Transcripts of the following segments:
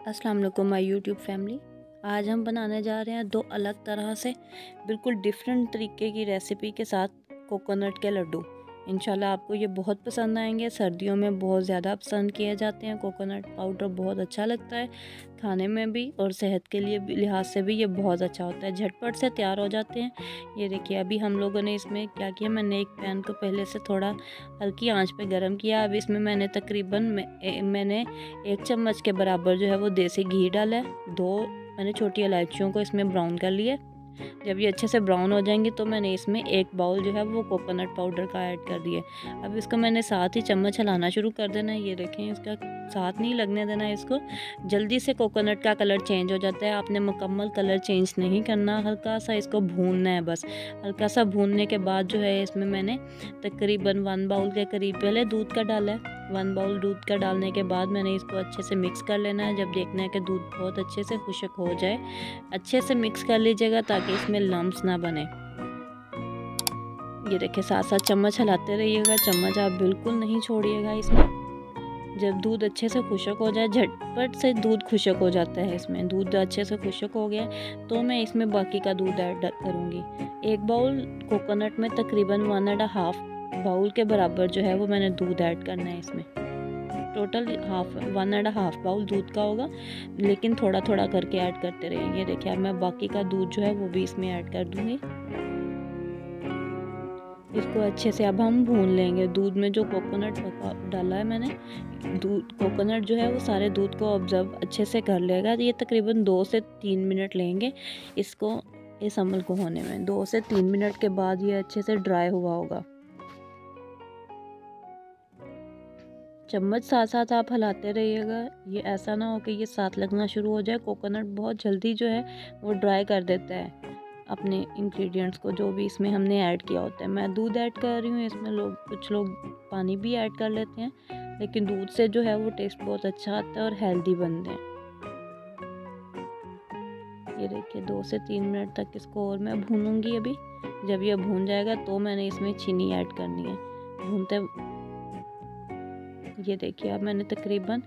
अस्सलाम वालेकुम my YouTube family. आज हम बनाने जा रहे हैं दो अलग तरह से बिल्कुल डिफरेंट तरीके की रेसिपी के साथ कोकोनट के लड्डू। इंशाल्लाह आपको ये बहुत पसंद आएंगे। सर्दियों में बहुत ज़्यादा पसंद किए जाते हैं। कोकोनट पाउडर बहुत अच्छा लगता है खाने में भी, और सेहत के लिए भी लिहाज से भी ये बहुत अच्छा होता है। झटपट से तैयार हो जाते हैं। ये देखिए, अभी हम लोगों ने इसमें क्या किया, मैंने एक पैन को पहले से थोड़ा हल्की आंच पे गरम किया। अब इसमें मैंने तकरीबन मैंने 1 चम्मच के बराबर जो है वो देसी घी डाला है। 2 मैंने छोटी इलायचियों को इसमें ब्राउन कर लिया। जब ये अच्छे से ब्राउन हो जाएंगी तो मैंने इसमें 1 बाउल जो है वो कोकोनट पाउडर का ऐड कर दिया। अब इसको मैंने साथ ही चम्मच हिलाना शुरू कर देना है। ये देखें, इसका साथ नहीं लगने देना है इसको। जल्दी से कोकोनट का कलर चेंज हो जाता है। आपने मुकम्मल कलर चेंज नहीं करना, हल्का सा इसको भूनना है बस। हल्का सा भूनने के बाद जो है इसमें मैंने तकरीबन 1 बाउल के करीब पहले दूध का डाला है। 1 बाउल दूध का डालने के बाद मैंने इसको अच्छे से मिक्स कर लेना है। जब देखना है कि दूध बहुत अच्छे से खुश्क हो जाए, अच्छे से मिक्स कर लीजिएगा ताकि इसमें लम्प्स ना बने। ये देखिए, साथ साथ चम्मच हिलाते रहिएगा, चम्मच आप बिल्कुल नहीं छोड़िएगा इसमें। जब दूध अच्छे से खुश्क हो जाए, झटपट से दूध खुश्क हो जाता है इसमें, दूध अच्छे से खुश्क हो गया तो मैं इसमें बाकी का दूध ऐड करूँगी। 1 बाउल कोकोनट में तकरीबन 1.5 बाउल के बराबर जो है वो मैंने दूध ऐड करना है इसमें। टोटल 1.5 बाउल दूध का होगा, लेकिन थोड़ा थोड़ा करके ऐड करते रहिए। ये देखिए, अब मैं बाकी का दूध जो है वो भी इसमें ऐड कर दूंगी। इसको अच्छे से अब हम भून लेंगे। दूध में जो कोकोनट डाला है मैंने, दूध कोकोनट जो है वो सारे दूध को ऑब्जर्व अच्छे से कर लेगा। ये तकरीबन 2 से 3 मिनट लेंगे इसको, इस अमल को होने में। 2 से 3 मिनट के बाद ये अच्छे से ड्राई हुआ होगा। चम्मच साथ साथ आप हिलाते रहिएगा। ये ऐसा ना हो कि ये साथ लगना शुरू हो जाए। कोकोनट बहुत जल्दी जो है वो ड्राई कर देता है अपने इंग्रेडिएंट्स को, जो भी इसमें हमने ऐड किया होता है। मैं दूध ऐड कर रही हूँ इसमें, कुछ लोग पानी भी ऐड कर लेते हैं, लेकिन दूध से जो है वो टेस्ट बहुत अच्छा आता है और हेल्दी बनते हैं। ये देखिए, 2 से 3 मिनट तक इसको और मैं भूनूंगी अभी। जब ये भून जाएगा तो मैंने इसमें चीनी ऐड करनी है। भूनते ये देखिए, अब मैंने तकरीबन,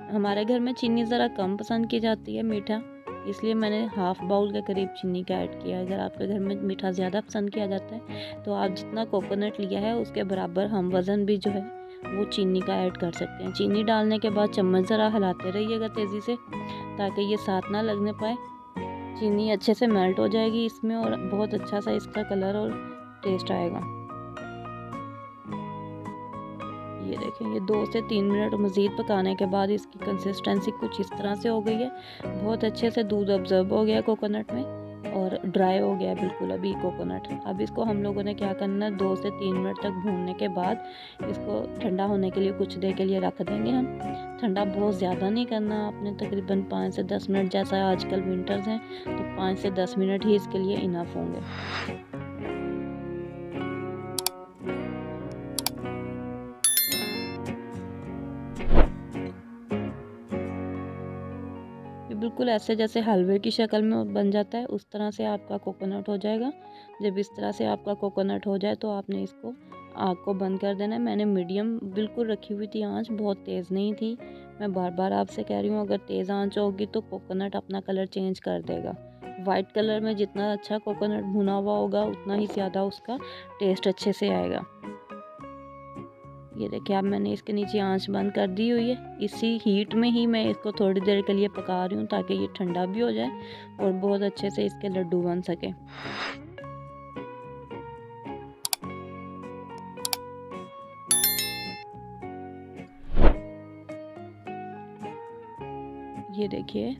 हमारे घर में चीनी ज़रा कम पसंद की जाती है मीठा, इसलिए मैंने 1/2 बाउल के करीब चीनी का ऐड किया। अगर आपके घर में मीठा ज़्यादा पसंद किया जाता है तो आप जितना कोकोनट लिया है उसके बराबर हम वज़न भी जो है वो चीनी का ऐड कर सकते हैं। चीनी डालने के बाद चम्मच ज़रा हिलाते रहिएगा तेज़ी से, ताकि ये साथ ना लगने पाए। चीनी अच्छे से मेल्ट हो जाएगी इसमें और बहुत अच्छा सा इसका कलर और टेस्ट आएगा। ये देखें, ये 2 से 3 मिनट मज़ीद पकाने के बाद इसकी कंसिस्टेंसी कुछ इस तरह से हो गई है। बहुत अच्छे से दूध ऑब्जर्व हो गया कोकोनट में और ड्राई हो गया बिल्कुल अभी कोकोनट। अब इसको हम लोगों ने क्या करना है, 2 से 3 मिनट तक भूनने के बाद इसको ठंडा होने के लिए कुछ देर के लिए रख देंगे हम। ठंडा बहुत ज़्यादा नहीं करना आपने, तकरीबन 5 से 10 मिनट, जैसा आजकल विंटर्स हैं तो 5 से 10 मिनट ही इसके लिए इनफ होंगे। ये बिल्कुल ऐसे जैसे हलवे की शक्ल में बन जाता है, उस तरह से आपका कोकोनट हो जाएगा। जब इस तरह से आपका कोकोनट हो जाए तो आपने इसको, आग को बंद कर देना है। मैंने मीडियम बिल्कुल रखी हुई थी आंच, बहुत तेज़ नहीं थी। मैं बार बार आपसे कह रही हूँ, अगर तेज़ आंच होगी तो कोकोनट अपना कलर चेंज कर देगा। वाइट कलर में जितना अच्छा कोकोनट भुना हुआ होगा उतना ही ज़्यादा उसका टेस्ट अच्छे से आएगा। ये देखिए, अब मैंने इसके नीचे आंच बंद कर दी हुई है। इसी हीट में ही मैं इसको थोड़ी देर के लिए पका रही हूँ ताकि ये ठंडा भी हो जाए और बहुत अच्छे से इसके लड्डू बन सके। ये देखिए,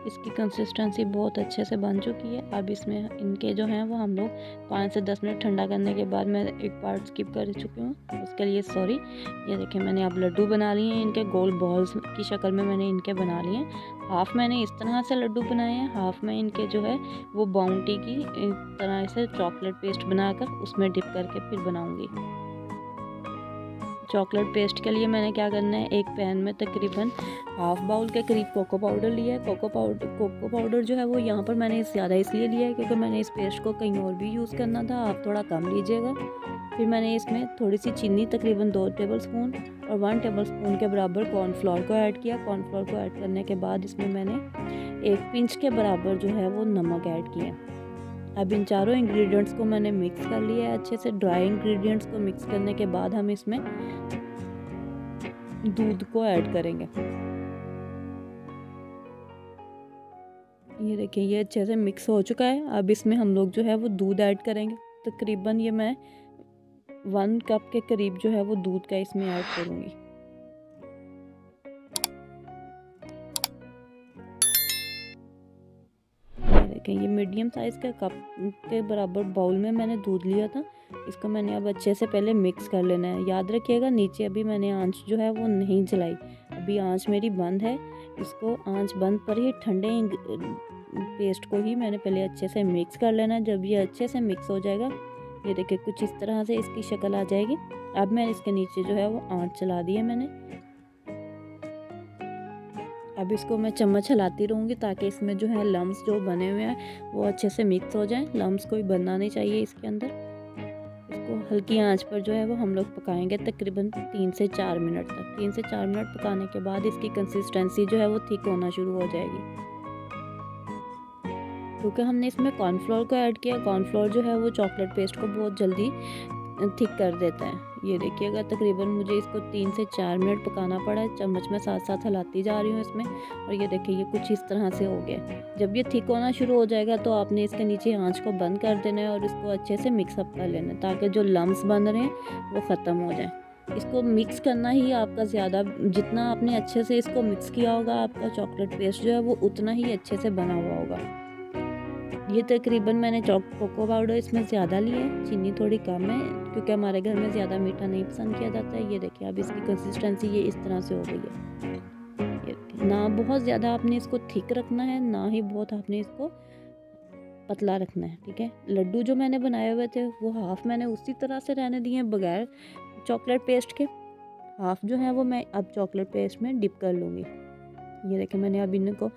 इसकी कंसिस्टेंसी बहुत अच्छे से बन चुकी है। अब इसमें इनके जो हैं वो हम लोग 5 से 10 मिनट ठंडा करने के बाद, मैं एक पार्ट स्किप कर चुकी हूँ उसके लिए सॉरी। ये देखिए, मैंने अब लड्डू बना लिए हैं, इनके गोल बॉल्स की शक्ल में मैंने इनके बना लिए हैं। हाफ़ मैंने इस तरह से लड्डू बनाए हैं, हाफ़ में इनके जो है वो बाउंटी की तरह से चॉकलेट पेस्ट बनाकर उसमें डिप करके फिर बनाऊँगी। चॉकलेट पेस्ट के लिए मैंने क्या करना है, एक पैन में तकरीबन हाफ बाउल के करीब कोको पाउडर लिया है। कोको पाउडर जो है वो यहाँ पर मैंने ज़्यादा इसलिए लिया है क्योंकि मैंने इस पेस्ट को कहीं और भी यूज़ करना था, आप थोड़ा कम लीजिएगा। फिर मैंने इसमें थोड़ी सी चीनी तकरीबन 2 टेबलस्पून और 1 टेबलस्पून के बराबर कॉर्नफ्लोर को ऐड किया। कॉर्नफ्लोर को ऐड करने के बाद इसमें मैंने 1 पिंच के बराबर जो है वो नमक ऐड किया। अब इन चारों इंग्रेडिएंट्स को मैंने मिक्स कर लिया है अच्छे से। ड्राई इंग्रेडिएंट्स को मिक्स करने के बाद हम इसमें दूध को ऐड करेंगे। ये देखिए ये अच्छे से मिक्स हो चुका है। अब इसमें हम लोग जो है वो दूध ऐड करेंगे। तकरीबन ये मैं 1 कप के करीब जो है वो दूध का इसमें ऐड करूँगी। देखें ये मीडियम साइज़ का कप के बराबर बाउल में मैंने दूध लिया था। इसको मैंने अब अच्छे से पहले मिक्स कर लेना है। याद रखिएगा नीचे अभी मैंने आंच जो है वो नहीं जलाई, अभी आंच मेरी बंद है। इसको आंच बंद पर ही ठंडे पेस्ट को ही मैंने पहले अच्छे से मिक्स कर लेना है। जब ये अच्छे से मिक्स हो जाएगा, ये देखिए कुछ इस तरह से इसकी शक्ल आ जाएगी। अब मैं इसके नीचे जो है वो आंच चला दी है मैंने। अब इसको मैं चम्मच हिलाती रहूँगी ताकि इसमें जो है लम्स जो बने हुए हैं वो अच्छे से मिक्स हो जाएं। लम्स कोई बनना नहीं चाहिए इसके अंदर। इसको हल्की आंच पर जो है वो हम लोग पकाएंगे तकरीबन 3 से 4 मिनट तक। 3 से 4 मिनट पकाने के बाद इसकी कंसिस्टेंसी जो है वो थिक होना शुरू हो जाएगी, क्योंकि हमने इसमें कॉर्नफ्लोर को ऐड किया। कॉर्नफ्लोर जो है वो चॉकलेट पेस्ट को बहुत जल्दी थिक कर देता है। ये देखिएगा तकरीबन मुझे इसको 3 से 4 मिनट पकाना पड़ा है। चम्मच में साथ साथ हिलाती जा रही हूँ इसमें, और ये देखिए ये कुछ इस तरह से हो गया। जब ये थिक होना शुरू हो जाएगा तो आपने इसके नीचे आंच को बंद कर देना है और इसको अच्छे से मिक्सअप कर लेना है ताकि जो लम्स बन रहे हैं वो ख़त्म हो जाए। इसको मिक्स करना ही आपका ज़्यादा, जितना आपने अच्छे से इसको मिक्स किया होगा आपका चॉकलेट पेस्ट जो है वो उतना ही अच्छे से बना हुआ होगा। ये तकरीबन मैंने कोको पाउडर इसमें ज़्यादा लिया है, चीनी थोड़ी कम है क्योंकि हमारे घर में ज़्यादा मीठा नहीं पसंद किया जाता है। ये देखिए अब इसकी कंसिस्टेंसी ये इस तरह से हो गई है। ये ना बहुत ज़्यादा आपने इसको थिक रखना है, ना ही बहुत आपने इसको पतला रखना है, ठीक है। लड्डू जो मैंने बनाए हुए थे वो हाफ़ मैंने उसी तरह से रहने दिए हैं बगैर चॉकलेट पेस्ट के। हाफ़ जो है वो मैं अब चॉकलेट पेस्ट में डिप कर लूँगी। ये देखिए मैंने अब इनको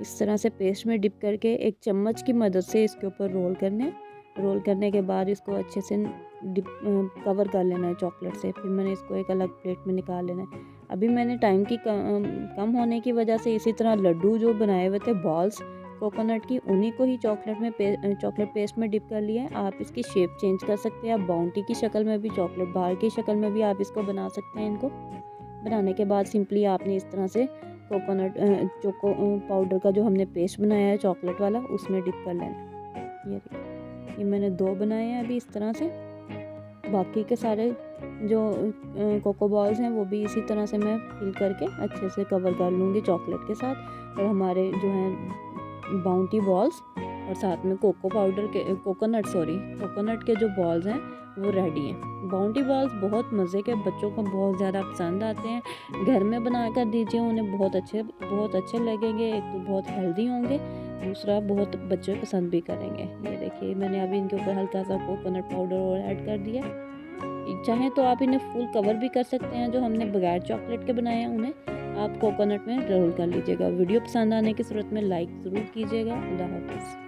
इस तरह से पेस्ट में डिप करके एक चम्मच की मदद से इसके ऊपर रोल करने के बाद इसको अच्छे से कवर कर लेना है चॉकलेट से। फिर मैंने इसको एक अलग प्लेट में निकाल लेना है। अभी मैंने टाइम की कम होने की वजह से इसी तरह लड्डू जो बनाए हुए थे बॉल्स कोकोनट की, उन्हीं को ही चॉकलेट पेस्ट में डिप कर लिया है। आप इसकी शेप चेंज कर सकते हैं, आप बाउंटी की शक्ल में भी, चॉकलेट बार की शक्ल में भी आप इसको बना सकते हैं। इनको बनाने के बाद सिंपली आपने इस तरह से कोकोनट चोको पाउडर का जो हमने पेस्ट बनाया है चॉकलेट वाला उसमें डिप कर लेना। ये देखिए ये मैंने 2 बनाए हैं अभी इस तरह से। बाकी के सारे जो कोको बॉल्स हैं वो भी इसी तरह से मैं फिल करके अच्छे से कवर कर लूँगी चॉकलेट के साथ। और हमारे जो हैं बाउंटी बॉल्स और साथ में कोकोनट के जो बॉल्स हैं वो रेडी हैं। बाउंटी बॉल्स बहुत मज़े के, बच्चों को बहुत ज़्यादा पसंद आते हैं। घर में बना कर दीजिए उन्हें, बहुत अच्छे लगेंगे। एक तो बहुत हेल्दी होंगे, दूसरा बहुत बच्चे पसंद भी करेंगे। ये देखिए मैंने अभी इनके ऊपर हल्का सा कोकोनट पाउडर और ऐड कर दिया। चाहें तो आप इन्हें फुल कवर भी कर सकते हैं। जो हमने बगैर चॉकलेट के बनाए हैं उन्हें आप कोकोनट में रोल कर लीजिएगा। वीडियो पसंद आने की सूरत में लाइक ज़रूर कीजिएगा। अल्लाह हाफ़िज़।